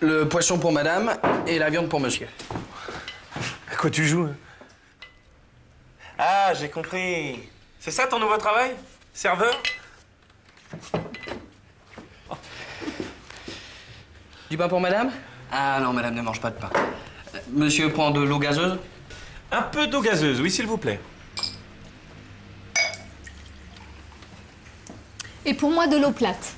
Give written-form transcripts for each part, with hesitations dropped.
Le poisson pour madame et la viande pour monsieur. À quoi tu joues? Ah, j'ai compris. C'est ça ton nouveau travail? Serveur? Du pain pour madame? Ah non, madame ne mange pas de pain. Monsieur prend de l'eau gazeuse? Un peu d'eau gazeuse, oui, s'il vous plaît. Et pour moi, de l'eau plate.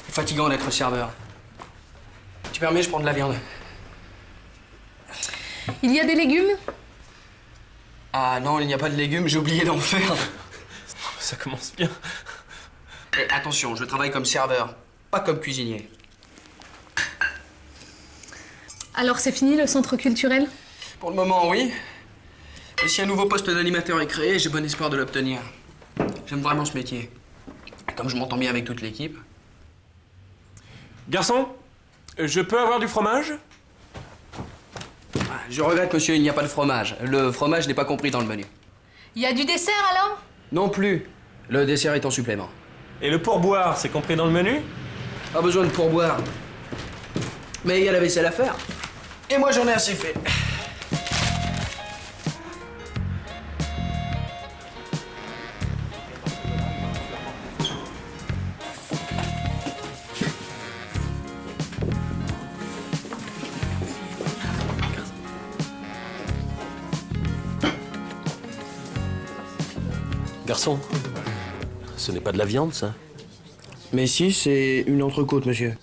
C'est fatigant d'être serveur. Tu permets, je prends de la viande. Il y a des légumes? Ah non, il n'y a pas de légumes, j'ai oublié d'en faire. Ça commence bien. Mais attention, je travaille comme serveur, pas comme cuisinier. Alors c'est fini le centre culturel? Pour le moment, oui. Et si un nouveau poste d'animateur est créé, j'ai bon espoir de l'obtenir. J'aime vraiment ce métier. Et comme je m'entends bien avec toute l'équipe. Garçon, je peux avoir du fromage? Ah, je regrette, monsieur, il n'y a pas de fromage. Le fromage n'est pas compris dans le menu. Il y a du dessert alors? Non plus. Le dessert est en supplément. Et le pourboire, c'est compris dans le menu? Pas besoin de pourboire. Mais il y a la vaisselle à faire. Et moi, j'en ai assez fait. Garçon, ce n'est pas de la viande, ça? Mais si, c'est une entrecôte, monsieur.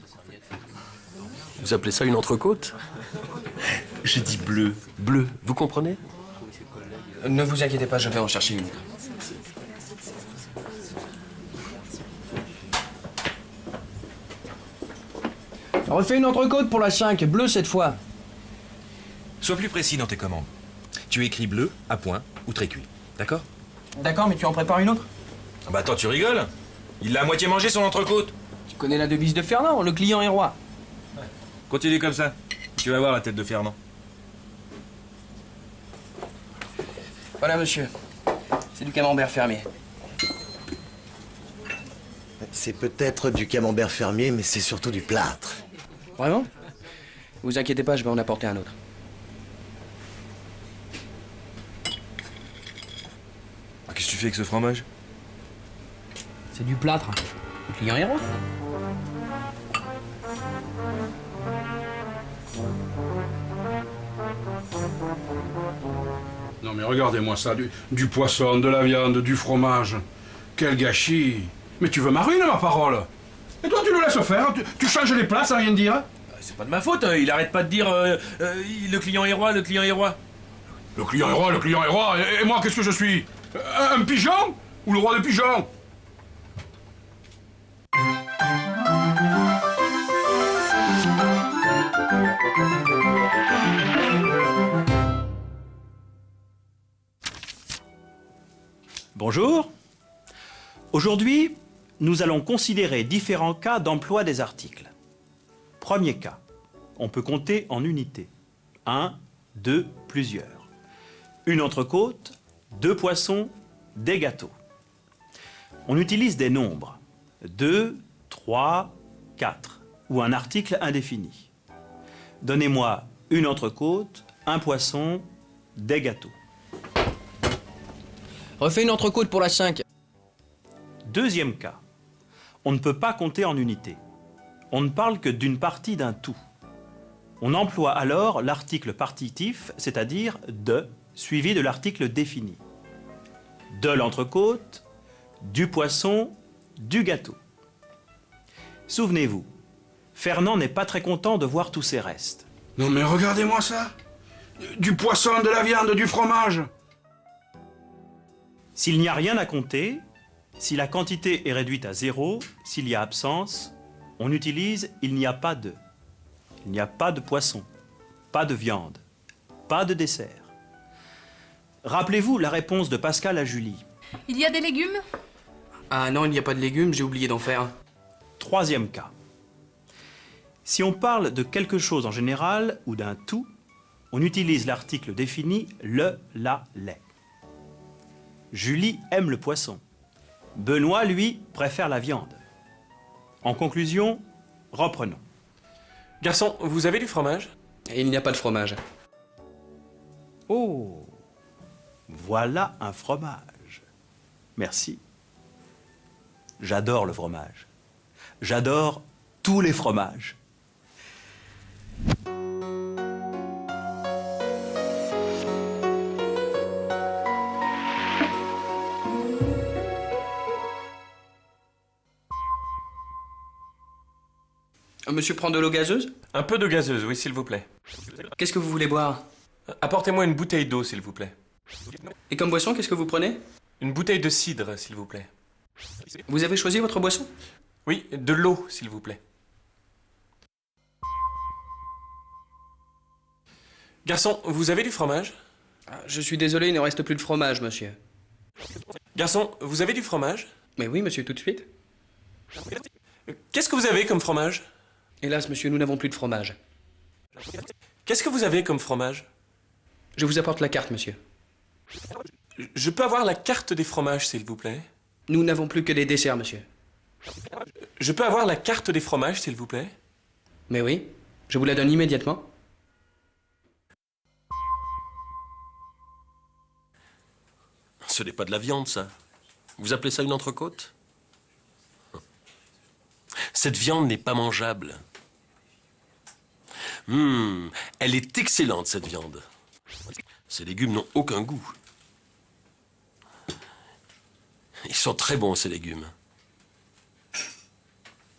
Vous appelez ça une entrecôte? J'ai dit bleu. Bleu, vous comprenez? Ne vous inquiétez pas, je vais en chercher une autre. Refais une entrecôte pour la 5, bleu cette fois. Sois plus précis dans tes commandes. Tu écris bleu, à point ou très cuit. D'accord? D'accord, mais tu en prépares une autre? Ah bah attends, tu rigoles? Il l'a à moitié mangé son entrecôte. Tu connais la devise de Fernand, le client est roi. Continue comme ça. Tu vas voir la tête de Fernand. Voilà, monsieur. C'est du camembert fermier. C'est peut-être du camembert fermier, mais c'est surtout du plâtre. Vraiment? Vous inquiétez pas, je vais en apporter un autre. Ah, qu'est-ce que tu fais avec ce fromage? C'est du plâtre. Le client est roi. Non mais regardez-moi ça, du poisson, de la viande, du fromage. Quel gâchis. Mais tu veux ma ruine, ma parole? Et toi, tu le laisses faire? Tu changes les plats sans rien dire? C'est pas de ma faute, il arrête pas de dire le client est roi, le client est roi. Le client est roi, le client est roi. Et moi, qu'est-ce que je suis? Un pigeon? Ou le roi des pigeons? Bonjour. Aujourd'hui, nous allons considérer différents cas d'emploi des articles. Premier cas, on peut compter en unités. 1, 2, plusieurs. Une entrecôte, 2 poissons, des gâteaux. On utilise des nombres. 2, 3, 4 ou un article indéfini. Donnez-moi une entrecôte, un poisson, des gâteaux. Refais une entrecôte pour la 5. Deuxième cas, on ne peut pas compter en unités. On ne parle que d'une partie d'un tout. On emploie alors l'article partitif, c'est-à-dire de, suivi de l'article défini. De l'entrecôte, du poisson, du gâteau. Souvenez-vous, Fernand n'est pas très content de voir tous ces restes. Non mais regardez-moi ça. Du poisson, de la viande, du fromage. S'il n'y a rien à compter, si la quantité est réduite à 0, s'il y a absence, on utilise « il n'y a pas de ». Il n'y a pas de poisson, pas de viande, pas de dessert. Rappelez-vous la réponse de Pascal à Julie. Il y a des légumes? Ah non, il n'y a pas de légumes, j'ai oublié d'en faire. Troisième cas. Si on parle de quelque chose en général ou d'un tout, on utilise l'article défini le, la, les. Julie aime le poisson. Benoît, lui, préfère la viande. En conclusion, reprenons. Garçon, vous avez du fromage? Et il n'y a pas de fromage. Oh, voilà un fromage. Merci. J'adore le fromage. J'adore tous les fromages. Monsieur prend de l'eau gazeuse? Un peu de gazeuse, oui, s'il vous plaît. Qu'est-ce que vous voulez boire? Apportez-moi une bouteille d'eau, s'il vous plaît. Et comme boisson, qu'est-ce que vous prenez? Une bouteille de cidre, s'il vous plaît. Vous avez choisi votre boisson? Oui, de l'eau, s'il vous plaît. Garçon, vous avez du fromage? Je suis désolé, il ne reste plus de fromage, monsieur. Garçon, vous avez du fromage? Mais oui, monsieur, tout de suite. Qu'est-ce que vous avez comme fromage? Hélas, monsieur, nous n'avons plus de fromage. Qu'est-ce que vous avez comme fromage? Je vous apporte la carte, monsieur. Je peux avoir la carte des fromages, s'il vous plaît? Nous n'avons plus que des desserts, monsieur. Je peux avoir la carte des fromages, s'il vous plaît? Mais oui, je vous la donne immédiatement. Ce n'est pas de la viande, ça. Vous appelez ça une entrecôte? Cette viande n'est pas mangeable. Elle est excellente, cette viande. Ces légumes n'ont aucun goût. Ils sont très bons, ces légumes.